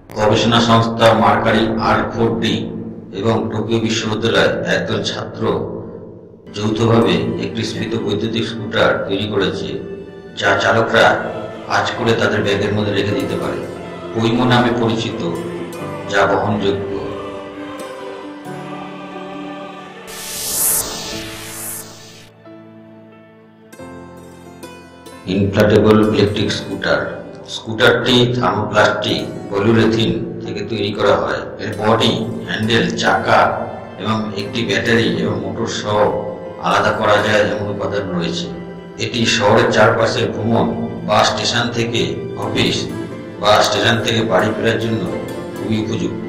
গবেষণা সংস্থা mercury R4D এবং টোকিও বিশ্ববিদ্যালয়ের একদল ছাত্র যৌথভাবে একটি স্ফীত বৈদ্যুতিক স্কুটার তৈরি করেছে, যা চালকরা কাজ করে তাদের ব্যাগের মধ্যে রেখে দিতে পারে। পৈমো নামে পরিচিত, যা বহনযোগ্য। ইনফ্লাটেবল ইলেকট্রিক স্কুটার। স্কুটারটি থার্মোপ্লাস্টিক পলিউরেথিন থেকে তৈরি করা হয়। এর বডি, হ্যান্ডেল, চাকা এবং একটি ব্যাটারি এবং মোটর সহ আলাদা করা যায় এমন উপাদান রয়েছে। এটি শহরের চারপাশে ভ্রমণ বা স্টেশন থেকে অফিস বা স্টেশন থেকে বাড়ি ফেরার জন্য খুবই উপযুক্ত।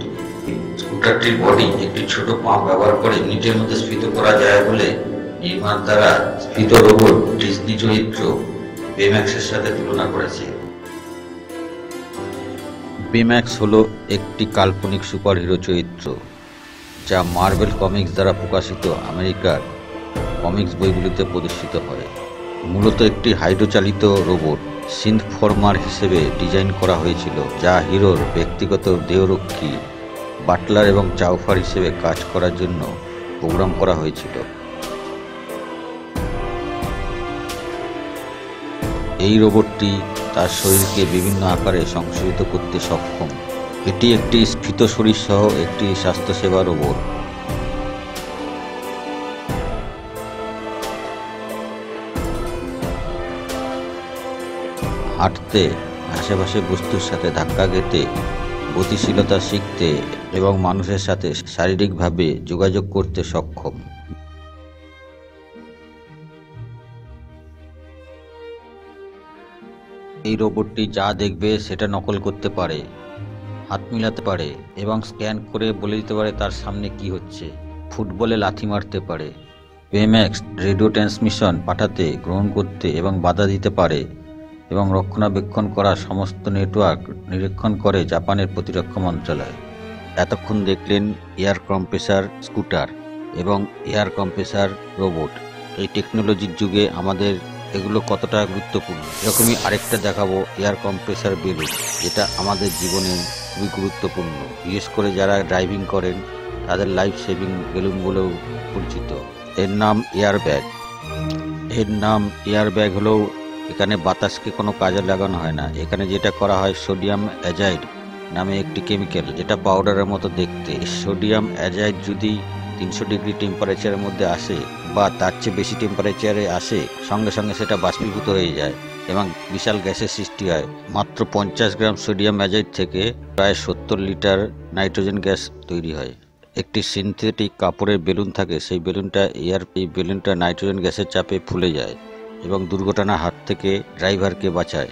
স্কুটারটির বডি একটি ছোট পাম্প ব্যবহার করে মিনিটের মধ্যে স্ফীত করা যায় বলে নির্মাতারা স্ফীত রোবট ডিজনি চরিত্র বেম্যাক্সের সাথে তুলনা করেছে। বেম্যাক্স হলো একটি কাল্পনিক সুপারহিরো চরিত্র যা মার্ভেল কমিক্স দ্বারা প্রকাশিত আমেরিকার কমিক্স বইগুলিতে প্রদর্শিত হয়। মূলত একটি হাইড্রোচালিত রোবট সিনথফর্মার হিসেবে ডিজাইন করা হয়েছিল, যা হিরোর ব্যক্তিগত দেহরক্ষী, বাটলার এবং চাউফার হিসেবে কাজ করার জন্য প্রোগ্রাম করা হয়েছিল। এই রোবটটি তার শরীরকে বিভিন্ন আকারে সংশোধিত করতে সক্ষম। এটি একটি স্ফীত শরীর সহ একটি স্বাস্থ্যসেবা রোবট। হাঁটতে, আশেপাশে বস্তুর সাথে ধাক্কা খেতে, গতিশীলতা শিখতে এবং মানুষের সাথে শারীরিকভাবে যোগাযোগ করতে সক্ষম। এই রোবটটি যা দেখবে সেটা নকল করতে পারে, হাত মিলাতে পারে এবং স্ক্যান করে বলে দিতে পারে তার সামনে কি হচ্ছে। ফুটবলে লাথি মারতে পারে। বেম্যাক্স রেডিও ট্রান্সমিশন পাঠাতে, গ্রহণ করতে এবং বাধা দিতে পারে এবং রক্ষণাবেক্ষণ করা সমস্ত নেটওয়ার্ক নিরীক্ষণ করে জাপানের প্রতিরক্ষা মন্ত্রণালয়। এতক্ষণ দেখলেন এয়ার কম্প্রেসার স্কুটার এবং এয়ার কম্প্রেসার রোবট। এই টেকনোলজির যুগে আমাদের এগুলো কতটা গুরুত্বপূর্ণ। এরকমই আরেকটা দেখাবো এয়ার কম্প্রেসার বেলুন, যেটা আমাদের জীবনে খুবই গুরুত্বপূর্ণ। বিশেষ করে যারা ড্রাইভিং করেন তাদের লাইফ সেভিং বেলুন বলেও পরিচিত। এর নাম এয়ার ব্যাগ। হলেও এখানে বাতাসকে কোনো কাজে লাগানো হয় না। এখানে যেটা করা হয়, সোডিয়াম অ্যাজাইড নামে একটি কেমিক্যাল, যেটা পাউডারের মতো দেখতে। সোডিয়াম অ্যাজাইড যদি 300 ডিগ্রি টেম্পারেচারের মধ্যে আসে বা তার চেয়ে বেশি টেম্পারেচারে আসে, সঙ্গে সঙ্গে সেটা বাষ্পীভূত হয়ে যায় এবং বিশাল গ্যাসের সৃষ্টি হয়। মাত্র 50 গ্রাম সোডিয়াম অ্যাজাইড থেকে প্রায় 70 লিটার নাইট্রোজেন গ্যাস তৈরি হয়। একটি সিনথেটিক কাপড়ের বেলুন থাকে, সেই বেলুনটা নাইট্রোজেন গ্যাসের চাপে ফুলে যায় এবং দুর্ঘটনার হাত থেকে ড্রাইভারকে বাঁচায়।